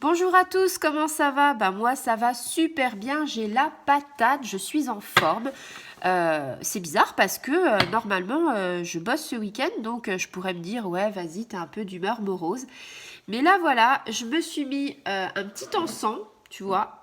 Bonjour à tous, comment ça va? Moi ça va super bien, j'ai la patate, je suis en forme. C'est bizarre parce que normalement je bosse ce week-end donc je pourrais me dire ouais vas-y t'es un peu d'humeur morose. Mais là voilà, je me suis mis un petit encens, tu vois,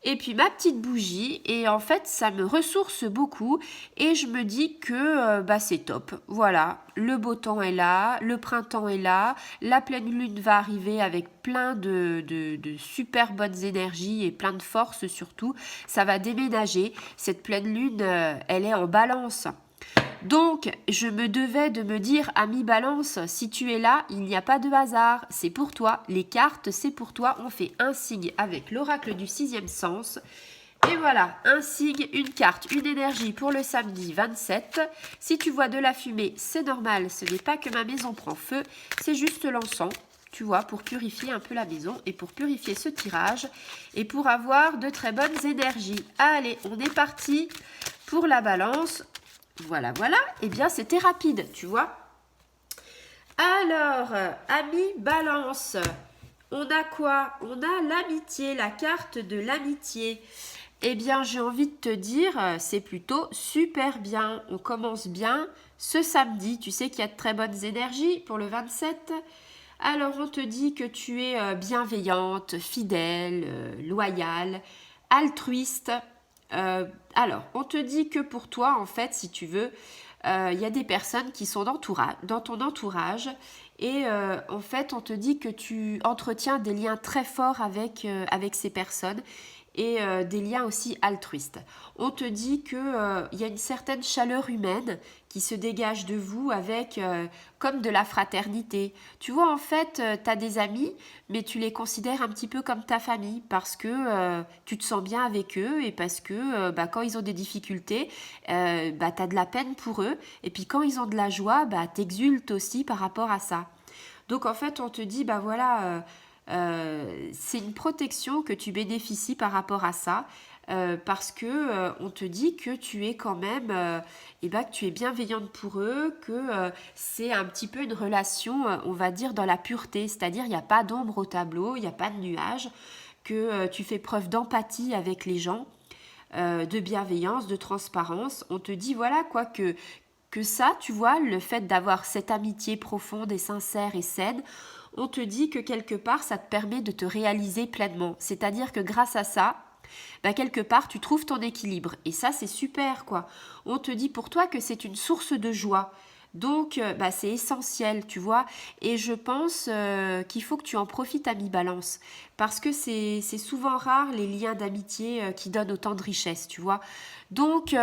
et puis ma petite bougie et en fait ça me ressource beaucoup et je me dis que c'est top. Voilà, le beau temps est là, le printemps est là, la pleine lune va arriver avec plein de super bonnes énergies et plein de force surtout. Ça va déménager. Cette pleine lune, elle est en balance. Donc, je me devais de me dire, ami Balance, si tu es là, il n'y a pas de hasard, c'est pour toi, les cartes, c'est pour toi, on fait un signe avec l'oracle du sixième sens. Et voilà, un signe, une carte, une énergie pour le samedi 27. Si tu vois de la fumée, c'est normal, ce n'est pas que ma maison prend feu, c'est juste l'encens, tu vois, pour purifier un peu la maison et pour purifier ce tirage et pour avoir de très bonnes énergies. Allez, on est parti pour la balance. Voilà, voilà. Eh bien, c'était rapide, tu vois. Alors, ami balance, on a quoi? On a l'amitié, la carte de l'amitié. Eh bien, j'ai envie de te dire, c'est plutôt super bien. On commence bien ce samedi. Tu sais qu'il y a de très bonnes énergies pour le 27. Alors, on te dit que tu es bienveillante, fidèle, loyale, altruiste. Alors, on te dit que pour toi, en fait, si tu veux, il y a des personnes qui sont dans ton entourage et en fait, on te dit que tu entretiens des liens très forts avec ces personnes et des liens aussi altruistes. On te dit que il y a une certaine chaleur humaine qui se dégage de vous avec comme de la fraternité. Tu vois, en fait, tu as des amis, mais tu les considères un petit peu comme ta famille parce que tu te sens bien avec eux et parce que quand ils ont des difficultés, tu as de la peine pour eux. Et puis quand ils ont de la joie, t'exultes aussi par rapport à ça. Donc en fait, on te dit, c'est une protection que tu bénéficies par rapport à ça. Parce que on te dit que tu es quand même que tu es bienveillante pour eux, que c'est un petit peu une relation on va dire dans la pureté, c'est-à-dire il n'y a pas d'ombre au tableau, il n'y a pas de nuages, que tu fais preuve d'empathie avec les gens, de bienveillance, de transparence. On te dit voilà quoi que ça, tu vois, le fait d'avoir cette amitié profonde et sincère et saine, on te dit que quelque part, ça te permet de te réaliser pleinement. C'est-à-dire que grâce à ça, quelque part, tu trouves ton équilibre. Et ça, c'est super, quoi. On te dit pour toi que c'est une source de joie. Donc, c'est essentiel, tu vois. Et je pense qu'il faut que tu en profites à mi-balance. Parce que c'est souvent rare les liens d'amitié qui donnent autant de richesse, tu vois. Donc,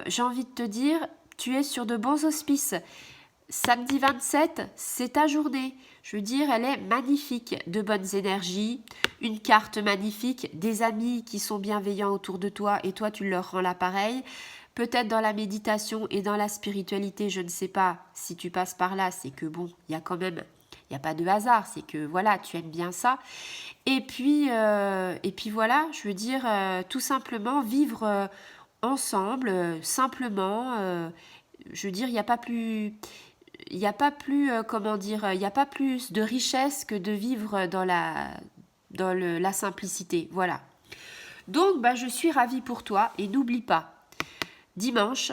j'ai envie de te dire, tu es sur de bons auspices. Samedi 27, c'est ta journée. Je veux dire, elle est magnifique. De bonnes énergies, une carte magnifique, des amis qui sont bienveillants autour de toi et toi, tu leur rends l'appareil. Peut-être dans la méditation et dans la spiritualité, je ne sais pas si tu passes par là, c'est que bon, il y a quand même, il n'y a pas de hasard, c'est que voilà, tu aimes bien ça. Et puis voilà, je veux dire, tout simplement vivre ensemble, simplement. Je veux dire, il n'y a pas plus, il n'y a pas plus, comment dire, il n'y a pas plus de richesse que de vivre la simplicité. Voilà. Donc, je suis ravie pour toi et n'oublie pas, dimanche,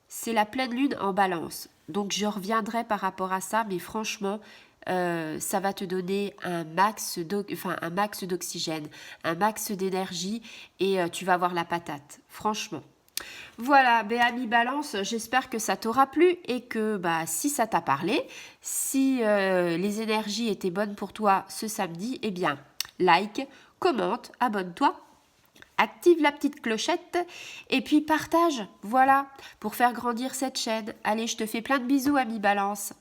c'est la pleine lune en balance. Donc, je reviendrai par rapport à ça, mais franchement, ça va te donner un max d'oxygène, un max d'énergie et tu vas avoir la patate. Franchement. Voilà, Béami Balance, j'espère que ça t'aura plu et que si ça t'a parlé, si les énergies étaient bonnes pour toi ce samedi, eh bien, like, commente, abonne-toi, active la petite clochette et puis partage, voilà, pour faire grandir cette chaîne. Allez, je te fais plein de bisous, Ami Balance.